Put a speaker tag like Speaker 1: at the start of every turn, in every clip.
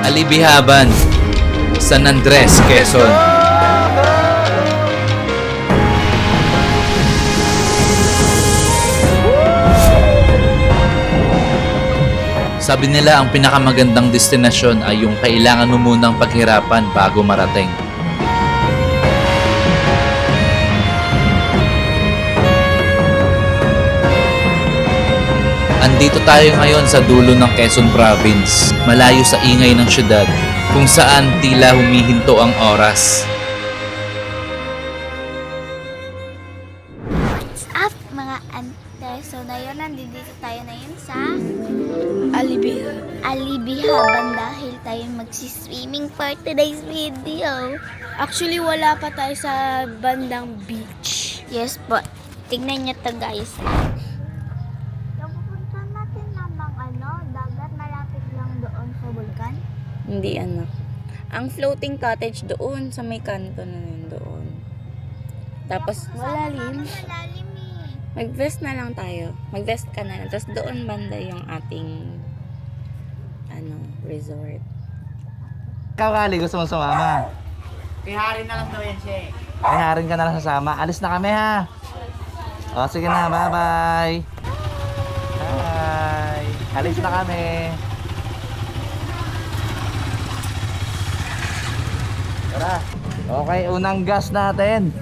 Speaker 1: Alibihaban, San Andres, Quezon. Sabi nila ang pinakamagandang destinasyon ay yung kailangan mo munang paghirapan bago marating. Andito tayo ngayon sa dulo ng Quezon Province, malayo sa ingay ng syudad, kung saan tila humihinto ang oras.
Speaker 2: What's up mga ante? So ngayon nandito tayo ngayon sa Alibihaban dahil tayo magsi-swimming for today's video.
Speaker 3: Actually, wala pa tayo sa bandang beach.
Speaker 2: Yes po. Tignan nyo to guys. Yung pupunta natin namang dagat malapit lang doon sa vulkan.
Speaker 3: Hindi anak. Ang floating cottage doon sa may kanto na yun doon. Tapos malalim.
Speaker 2: Malalim eh.
Speaker 3: Mag-vest na lang tayo. Mag-vest ka na lang. Tapos doon banda yung ating resort.
Speaker 4: Kawali, gusto mo sumama?
Speaker 5: Iharin na lang daw yan siya eh.
Speaker 4: Ay, haring ka na lang sasama. Alis na kami ha. O, sige na. Bye-bye. Hi. Alis na kami. Tara. Okay, unang gas natin.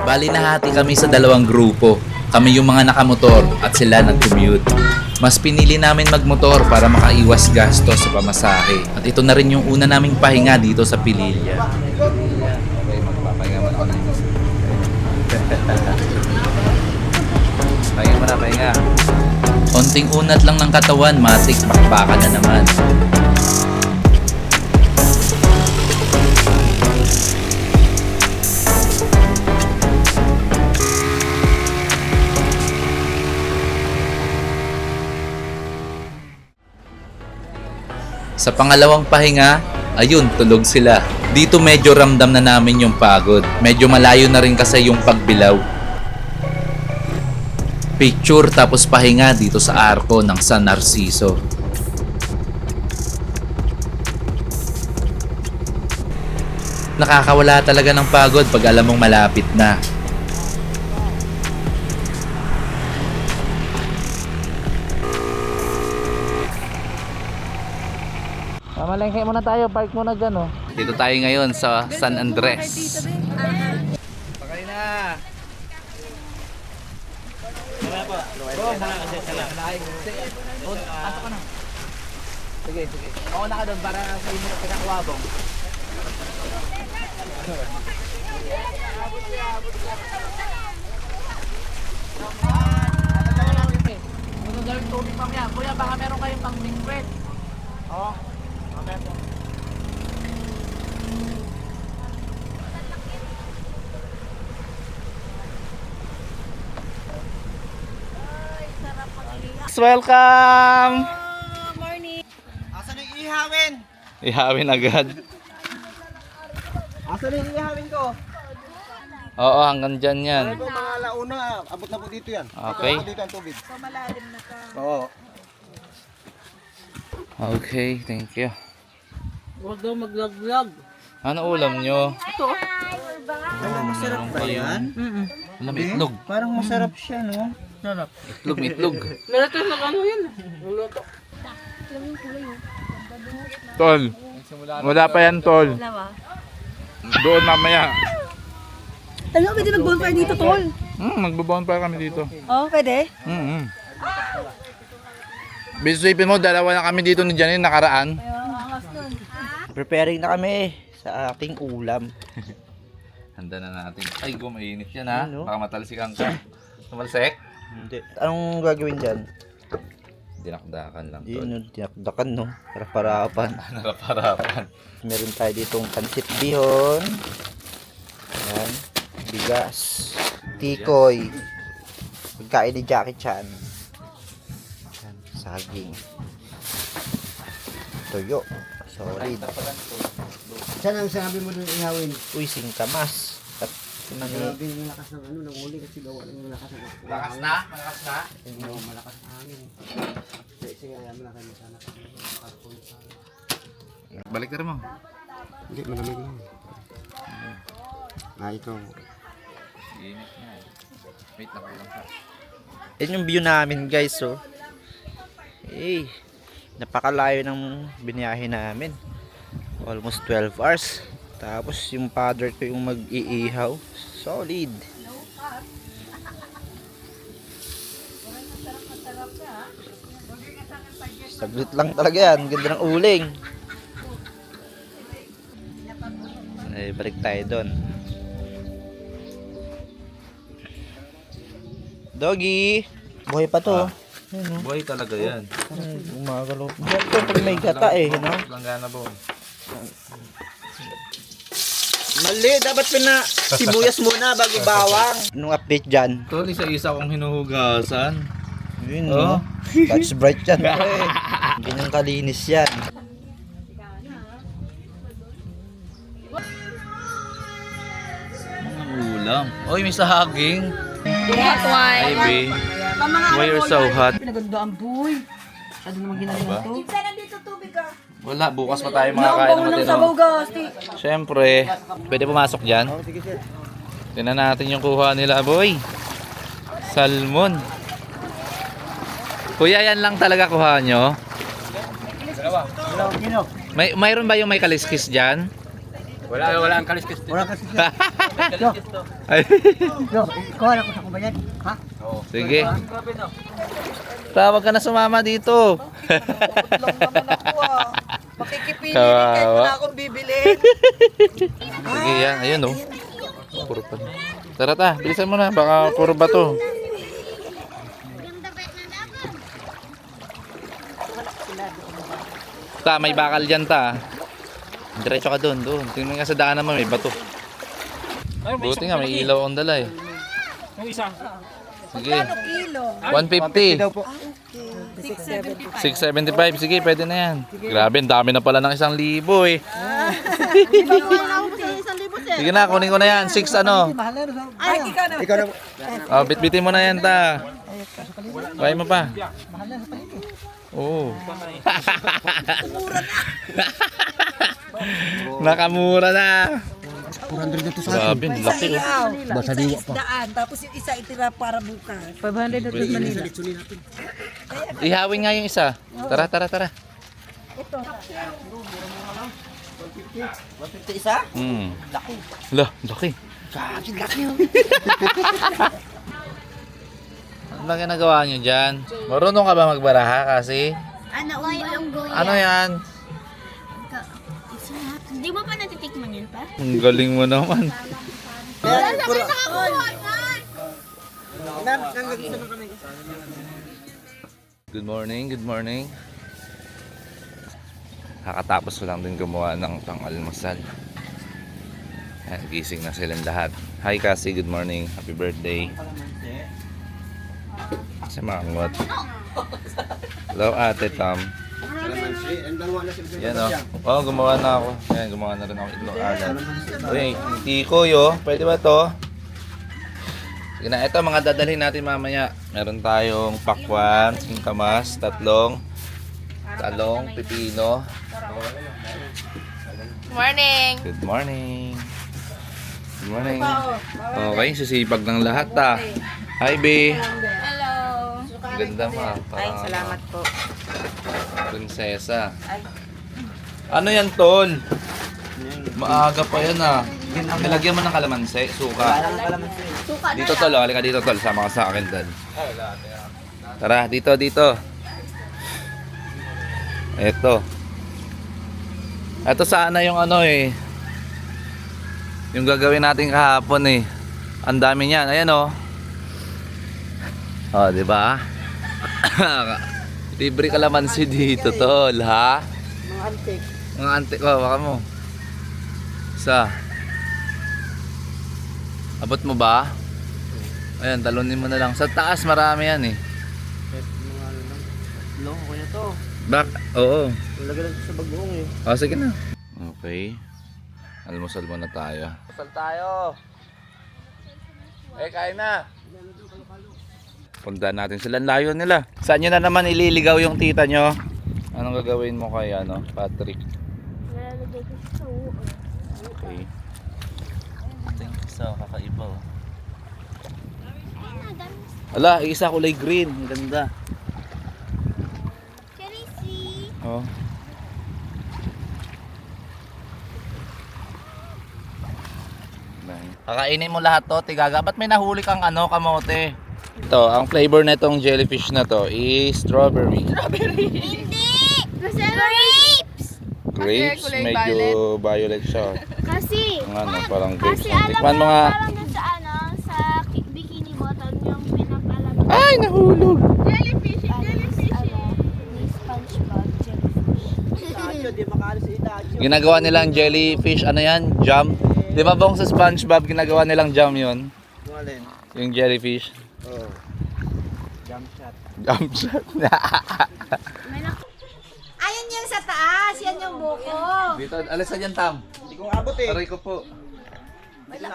Speaker 1: Bali nahati kami sa dalawang grupo. Kami yung mga nakamotor at sila nag-commute. Mas pinili namin magmotor para makaiwas gastos sa pamasahe. At ito na rin yung una naming pahinga dito sa Pililla.
Speaker 4: Okay, magpapahinga mo na ako ng isa. Pahinga.
Speaker 1: Konting unat lang ng katawan, matik, bakbaka na naman. Sa pangalawang pahinga, ayun, tulog sila. Dito medyo ramdam na namin yung pagod. Medyo malayo na rin kasi yung pagbilaw. Picture tapos pahinga dito sa arko ng San Narciso. Nakakawala talaga ng pagod pag alam mong malapit na.
Speaker 4: Mamalengke muna tayo. Park muna dyan, oh.
Speaker 1: Dito tayo ngayon sa San Andres.
Speaker 4: Pakay na. Sige. Ako na ka doon para sa inyo na pinakawabong.
Speaker 5: Kuya, baka meron kayong pang liquid. Oo. Okay po.
Speaker 4: Welcome!
Speaker 5: Asan yung ihawin?
Speaker 1: Ihawin agad.
Speaker 5: Asan yung ihawin ko?
Speaker 1: Oo, hanggang dyan yan.
Speaker 5: Ano po mga launa, abot na po dito yan.
Speaker 1: Okay.
Speaker 5: Abot dito ang tubig. So malalim na ka. Oo.
Speaker 1: Okay, thank you.
Speaker 5: Huwag daw mag-vlog-vlog.
Speaker 1: Ano ulam nyo?
Speaker 5: Ano, masarap ba yan?
Speaker 1: Alam, itlog.
Speaker 5: Parang masarap siya, no? Sarap.
Speaker 1: Itlog.
Speaker 5: Lalato na ano yan? Luluto.
Speaker 6: Tol, wala pa yan, tol. Doon mamaya.
Speaker 3: Ano, pwede mag-bonfire dito, tol?
Speaker 6: Magbabonfire kami dito.
Speaker 3: Oo, pwede.
Speaker 6: Bisipin mo, dalawa na kami dito ni Janine nakaraan.
Speaker 4: Preparing na kami sa ating ulam.
Speaker 1: Handa na natin. Ay, gumainit yan ha.
Speaker 4: Ano?
Speaker 1: Baka matalsikan ka. Tumalsik?
Speaker 4: Hindi. Anong gagawin dyan?
Speaker 1: Dinakdakan lang to.
Speaker 4: Yun, tinakdakan, no? Para-parapan.
Speaker 1: Naraparapan.
Speaker 4: Meron tayo ditong pansit bihon. Ayan. Bigas. Tikoy. Pagkain ni Jackie Chan. Ayan. Saging. Toyo. Solid.
Speaker 5: Saan ang sabi mo doon ihawin?
Speaker 4: Uy, singkamas. At
Speaker 7: Grabe yung lakas ng ano, ng uli kasi gawa ng lakas ng
Speaker 1: Malakas na? Malakas na?
Speaker 7: Oo, malakas ang hangin. Kasi kaya malakas na sana kasi nakapulit sana.
Speaker 6: Balik ka rin mo.
Speaker 7: Hindi, malamig lang. Ito.
Speaker 1: Init na. Wait, nakulang ka.
Speaker 8: Yan yung view namin guys, so. Eh, napakalayo ng biniyahe namin. Almost 12 hours. Tapos yung father ko yung mag-iihaw. Solid. Saglit lang talaga yan. Ganda ng uling. Eh, balik tayo doon. Doggy! Buhay pa to.
Speaker 1: Buhay talaga yan.
Speaker 8: Umagalaw. Ito pag may gata eh, no?
Speaker 1: Langgana po.
Speaker 8: Mali, dapat sibuyas muna bago bawang. Anong update dyan?
Speaker 1: Tol, isa-isa kong hinuhugasan.
Speaker 8: Yun, no? Touch bright yan, pre. Ganyang kalinis yan.
Speaker 1: Ulam. Oy, may saging.
Speaker 3: Hot wine.
Speaker 1: Ay, be. Why you're so hot?
Speaker 5: Pinagandaan, boy. Masyado naman ginagawa to.
Speaker 1: Wala, bukas pa tayo makakain ng matino. Siyempre, pwede pumasok dyan. Tingnan natin yung kuha nila, boy. Salmon. Kuya, yan lang talaga kuha nyo? Mayroon ba yung may kaliskis dyan?
Speaker 7: Wala ang kaliskis.
Speaker 1: Ay,
Speaker 7: Ikaw alam ko sa kumayan. Ha?
Speaker 1: sige. Tawag ka na sumama dito.
Speaker 5: Makikipili
Speaker 1: Kawawa.
Speaker 5: kahit wala akong bibilin.
Speaker 1: Sige, yan. Ayun, oh. Puro pa. Tara ta, bilisan mo na. Baka puro bato. Ta, may bakal dyan ta. Diretso ka doon, doon. Tingnan nga sa daan naman, may bato. Buti nga, may ilaw ang dala eh.
Speaker 5: Yung isa.
Speaker 1: Sige.
Speaker 5: Kilo.
Speaker 1: 150. 675. Sige, pwede na yan. Grabe, ang dami na pala ng 1,000 eh. Sige na, kunin ko na yan. 6 ano.
Speaker 5: Ay, ikaw na.
Speaker 7: Ikaw na.
Speaker 1: Oh, bitbitin mo na yan ta. Kaya mo pa. Oo. Nakamura na.
Speaker 7: 400 na to sa akin.
Speaker 1: Grabe, ang laki oh.
Speaker 7: Basta liwa pa.
Speaker 5: Daan, tapos yung isa itira para bukas. 500 na
Speaker 1: Pwede. Ihawin nga yung isa. Tara, tara, tara.
Speaker 8: 150 isa?
Speaker 1: Laki. Laki.
Speaker 8: Laki yun.
Speaker 1: Ano ba ginagawa nyo dyan? Marunong ka ba magbaraha kasi?
Speaker 2: Ano, unggoy.
Speaker 1: Ano yan?
Speaker 2: Di mo pa natitikman yan pa?
Speaker 1: Ang galing mo naman. Good morning, good morning. Kakatapos ko lang din gumawa ng pang-almusal. Ayan, gising na silang lahat. Hi Cassie, good morning. Happy birthday. Si Mangot. Hello Ate Tom. Yan o. Oh, gumawa na ako. Ayan, gumawa na rin ako itlog alat. Uy, tikoy oh. Pwede ba to? Sige na, ito mga dadalhin natin mamaya. Meron tayong pakwan, singkamas, talong, pipino.
Speaker 3: Morning.
Speaker 1: Good morning. Good morning. Okay, sisipag ng lahat ah. Hi, B.
Speaker 3: Hello.
Speaker 1: Ganda mo ah.
Speaker 3: Ay, salamat po.
Speaker 1: Prinsesa. Ano yan, Tol? Maaga pa yan ah. Nilagyan mo ng kalamansi, suka. Dito, Tol. Oh. Halika dito, Tol. Sama ka sa akin, Tol. Tara, dito. Ito. Ito sana yung ano eh. Yung gagawin natin kahapon eh. Ang dami niyan. Ayan oh. Oh, di ba? Libre kalamansi dito, Tol, ha? Mga antik. Oh, baka mo. Isa. Abot mo ba? Ayan, talunin mo na lang. Sa taas marami yan eh.
Speaker 7: Loko ko na to.
Speaker 1: Bak? Oo.
Speaker 7: Lagay lang sa bagoong eh.
Speaker 1: Oh, sige na. Okay. Almusal muna tayo.
Speaker 8: Pasal tayo.
Speaker 6: Eh, kain na. Punta natin sila. Ang layo nila. Saan nyo na naman ililigaw yung tita nyo? Anong gagawin mo kay Patrick?
Speaker 2: Nalalagay ko sa uo.
Speaker 6: Okay.
Speaker 4: Ito yung isa, kakaiba oh.
Speaker 2: Ayun na, dami.
Speaker 6: Ala, isa kulay green. Ang ganda.
Speaker 2: Cherisi.
Speaker 6: Oh. Kakainin mo lahat to, Tigaga. Ba't may nahuli kang kamote? Ito, ang flavor na itong jellyfish na to is strawberry.
Speaker 2: Hindi! Kasi grapes!
Speaker 6: Grapes,
Speaker 5: kulay
Speaker 6: medyo violet siya.
Speaker 2: Kasi,
Speaker 6: Ang parang grapes.
Speaker 2: kasi alam
Speaker 6: Tikman
Speaker 2: mo,
Speaker 6: mo nga.
Speaker 2: parang dun sa sa bikini bottle yung pinapalaman.
Speaker 6: Ay, nahulog!
Speaker 5: Jellyfish, jellyfish.
Speaker 2: Ni SpongeBob jellyfish.
Speaker 7: Itacho, di makalis si Itacho.
Speaker 6: Ginagawa nilang jellyfish, jam. Di ba bang sa SpongeBob ginagawa nilang jam yon?
Speaker 7: Walin.
Speaker 6: Yung jellyfish.
Speaker 7: Oo. Jump shot.
Speaker 6: Jam shot.
Speaker 5: Ayun yung sa taas, yan yung buko.
Speaker 6: Dito, alis na dyan, Tam.
Speaker 7: Hindi ko abot eh.
Speaker 6: Aray ko po.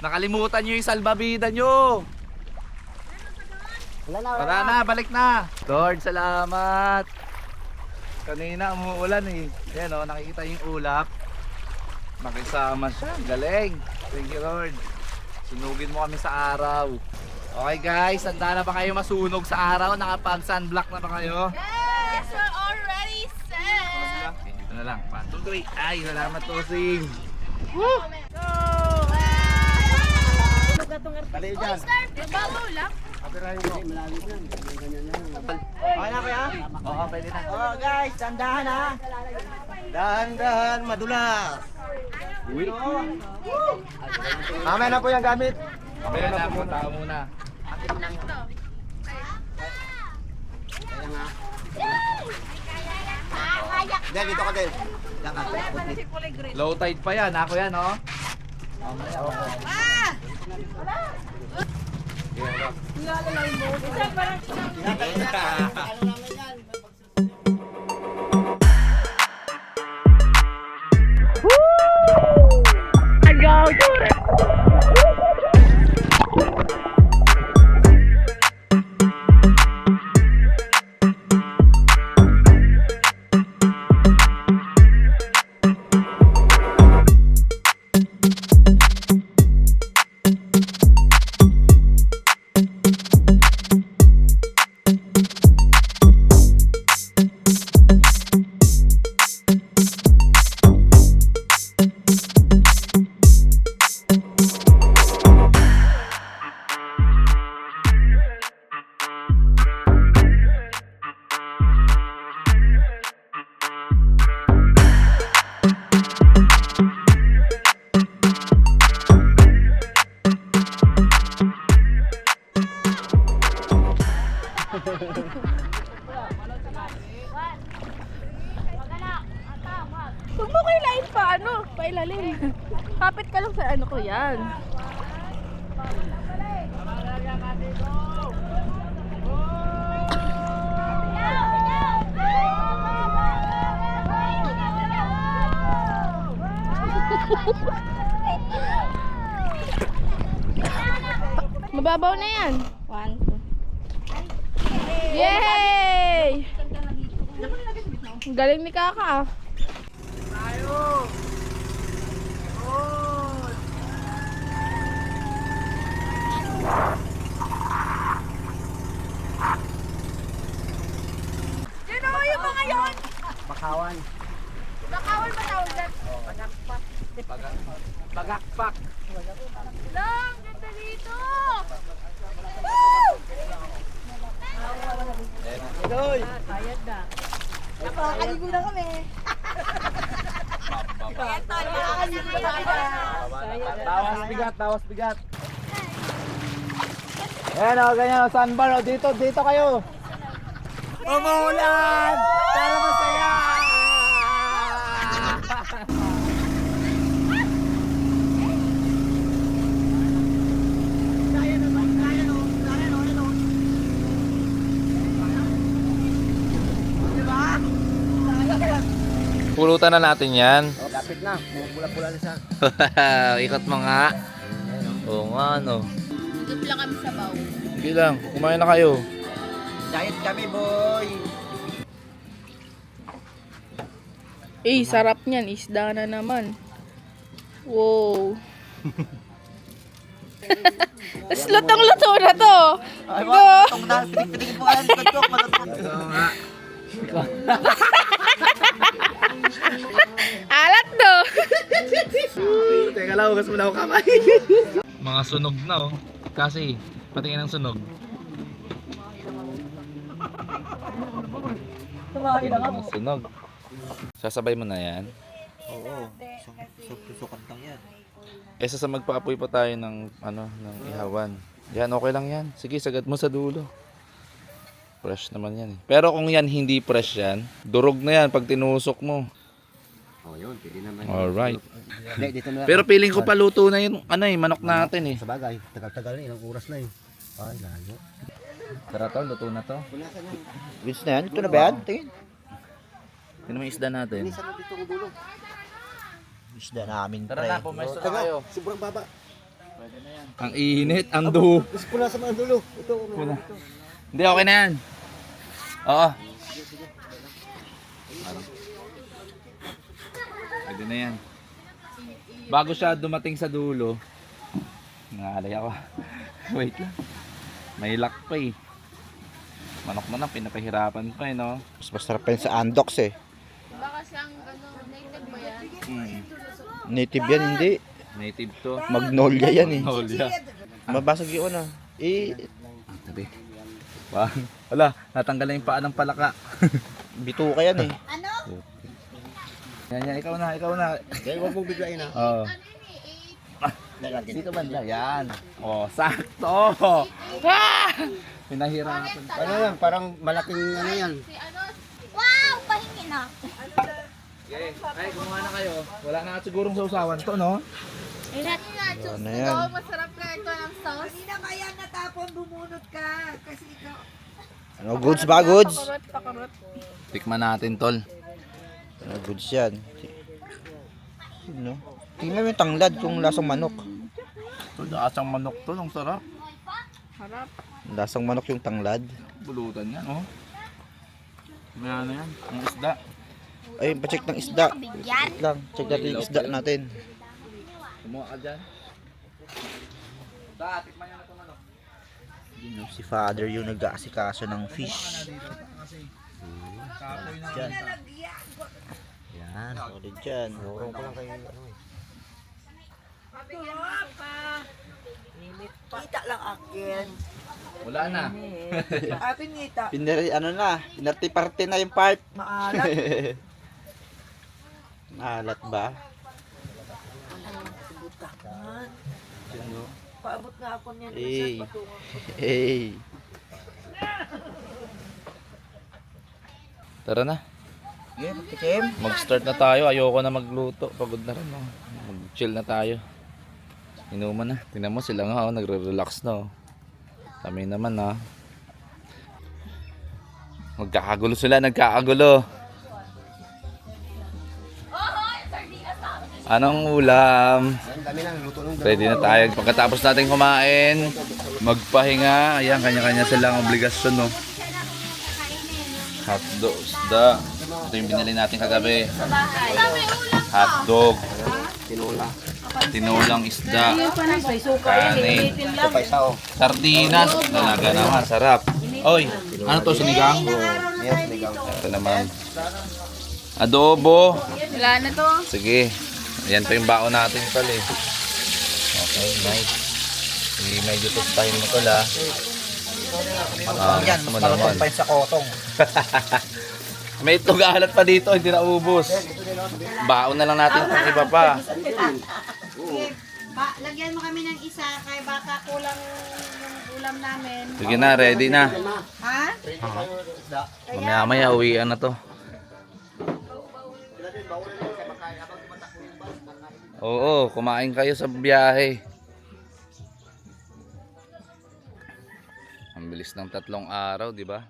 Speaker 6: Nakalimutan nyo yung salbabida nyo.
Speaker 7: Wala na,
Speaker 6: Tara na, balik na. Lord, salamat. Kanina umuulan eh. Yan nakikita yung ulap. Makisama siya. Galing. Thank you, Lord. Sunugin mo kami sa araw. Okay guys, handa na ba kayo masunog sa araw? Nakapag-sunblock na ba kayo?
Speaker 5: Yes, we're already set.
Speaker 6: Dito na lang. 1, 2, 3. Ay, salamat, Tosing.
Speaker 7: Bali dyan.
Speaker 5: Babaw lang.
Speaker 7: Hindi, malalim yan. Ganyan lang. Okay na kaya?
Speaker 6: Oo, pwede na.
Speaker 7: Oh guys, dandahan ha. Dahan-dahan, madulas. Uy. Mamaya na po yung gamit.
Speaker 6: Pwede na, punta ka muna.
Speaker 7: Hindi, dito ka din. Yan ka.
Speaker 6: Low tide pa yan. Ako yan, oh.
Speaker 5: Huwag mo kailain pa, pailalim. Kapit ka lang sa ko yan. Mababaw na yan. 1, 2. Yay! Ang galing ni Kaka. Sino yung mga yon?
Speaker 7: Bakawan.
Speaker 5: Bakawan ba tawag dyan?
Speaker 6: Bagakpak.
Speaker 5: Lang, ganda dito!
Speaker 7: Idoy.
Speaker 5: Nakakaligo na kami.
Speaker 6: Tawas bigat. Ayan ganyan sandbar dito kayo.
Speaker 7: Umuulan! Pero masaya!
Speaker 6: Pulutan na natin yan.
Speaker 7: Lapit na. Pula-pula na siya.
Speaker 6: Ikot mo nga. Oo nga, no.
Speaker 3: Skip lang kami sa baw.
Speaker 1: Sige lang, kumain na kayo.
Speaker 7: Diet kami, boy!
Speaker 5: Eh, sarap niyan. Isda na naman. Wow. Tapos lutong-luto na to.
Speaker 7: Ay, mga itong na, pitik-pitik mo yan, kantok, malutong.
Speaker 5: Alat to.
Speaker 7: Teka lang, hugas mo na ako kamay.
Speaker 1: Mga sunog na oh. Kasi, patingin ng sunog. Mga sunog. Sasabay mo na yan.
Speaker 7: Oo, sukat lang yan.
Speaker 1: Esa sa magpaapoy pa tayo ng ng ihawan. Yan, okay lang yan. Sige, sagad mo sa dulo. Fresh naman yan. Pero kung yan hindi fresh yan, durog na yan pag tinusok mo.
Speaker 7: Oh, yun, pwede naman.
Speaker 1: Alright.
Speaker 7: Hindi, dito na.
Speaker 1: Pero feeling ko paluto na yung manok natin eh.
Speaker 7: Sa bagay, tagal-tagal na, ilang oras na eh. Ay, layo.
Speaker 1: Tara to, luto na to.
Speaker 8: Goods na yan? Ito na ba yan? Tingin.
Speaker 1: Tignan mo yung isda natin.
Speaker 7: Isa na dito ang dulo.
Speaker 8: Isda namin,
Speaker 1: Tara
Speaker 8: pre.
Speaker 1: na, pumesto na kayo.
Speaker 7: Sobrang baba.
Speaker 1: Ang init, ang duho.
Speaker 7: Gusto ko na sa mga dulo. Ito,
Speaker 1: Hindi, okay na yan. Oo. Pwede na yan. Bago siya dumating sa dulo, nangalay ako. Wait lang. May lock pa eh. Manok na lang, pinapahirapan pa eh, no?
Speaker 8: Mas masarap pa yun sa Andox eh.
Speaker 3: Baka siyang native ba yan?
Speaker 8: Native yan, hindi.
Speaker 1: Native to.
Speaker 8: Magnolia yan eh.
Speaker 1: Magnolia.
Speaker 8: Mabasag yun ah.
Speaker 1: Tabi. Wala, natanggal na yung paa ng palaka.
Speaker 8: Bituka yan eh.
Speaker 1: Yan, ikaw na, ikaw na.
Speaker 7: Kaya huwag mong biglain ha.
Speaker 1: Oo. Dito banda, yan. Oh, sakto. Pinahirapan.
Speaker 7: Ano yan, parang malaking ano yan.
Speaker 2: Wow! Pahingi na.
Speaker 1: Okay. Ay, kumuha na kayo. Wala na sigurong sausawan to, no?
Speaker 8: Ano yan?
Speaker 3: Masarap na ito ng sauce.
Speaker 9: Hindi na kaya natapon, bumunot ka. Kasi ikaw,
Speaker 8: Ano, goods ba, goods?
Speaker 1: Tikman natin, tol.
Speaker 8: Ano, goods yan. No? Tingnan mo yung tanglad kung lasang manok.
Speaker 1: Tol, asang manok to, ang sarap.
Speaker 8: Lasang manok yung tanglad.
Speaker 1: Bulutan yan, oh. May ano yan, ang isda.
Speaker 8: Ay, pa-check ng isda.
Speaker 2: Bigyan.
Speaker 8: Wait lang, check natin yung isda natin.
Speaker 1: Kumuha ka dyan. Tikman nyo na ito, manok.
Speaker 8: Yun yung si father yung nag-aasikaso ng fish. Dyan. Yan, solid dyan.
Speaker 7: Urong ko lang kayo ano eh.
Speaker 9: kita lang akin.
Speaker 1: Wala na.
Speaker 9: Akin ngita.
Speaker 8: Pinarty-party na yung part.
Speaker 9: Maalat.
Speaker 8: Alat ba?
Speaker 9: Paabot nga ako niyan.
Speaker 8: Hey. Hey.
Speaker 1: Tara na.
Speaker 8: Yeah, tikim.
Speaker 1: Mag-start na tayo. Ayoko na magluto. Pagod na rin, oh. Mag-chill na tayo. Inuman na. Tingnan mo sila nga, oh. Nagre-relax na, oh. Kami naman, ah. Magkakagulo sila. Nagkakagulo. Anong ulam?
Speaker 7: Ang dami na, luto ng
Speaker 1: Ready na tayo. Pagkatapos natin kumain, magpahinga. Ayan, kanya-kanya silang obligasyon, no? Hotdog, isda. Ito yung binili natin kagabi. Hotdog. Tinulang isda. Kanin.
Speaker 7: ito pa isa oh.
Speaker 1: Sardinas. Talaga naman, sarap. Oy, ano to, sinigang?
Speaker 7: Yes, ligaw.
Speaker 1: Ito naman. Adobo.
Speaker 5: Wala na to.
Speaker 1: Sige. Ayan pa yung baon natin pala eh. Okay, nice. Hindi medyo tustahin mo tol ah.
Speaker 8: Yan,
Speaker 1: gusto mo
Speaker 8: parang
Speaker 1: naman.
Speaker 8: pa sa kotong.
Speaker 1: May tugalat pa dito, hindi na ubos. Baon na lang natin kung iba pa.
Speaker 9: Lagyan mo kami ng isa kay baka kulang yung ulam namin.
Speaker 1: Sige na, ready na.
Speaker 9: Ha?
Speaker 1: Mamaya uwian na to. Oo, kumain kayo sa biyahe. Ang bilis ng 3 araw, di ba?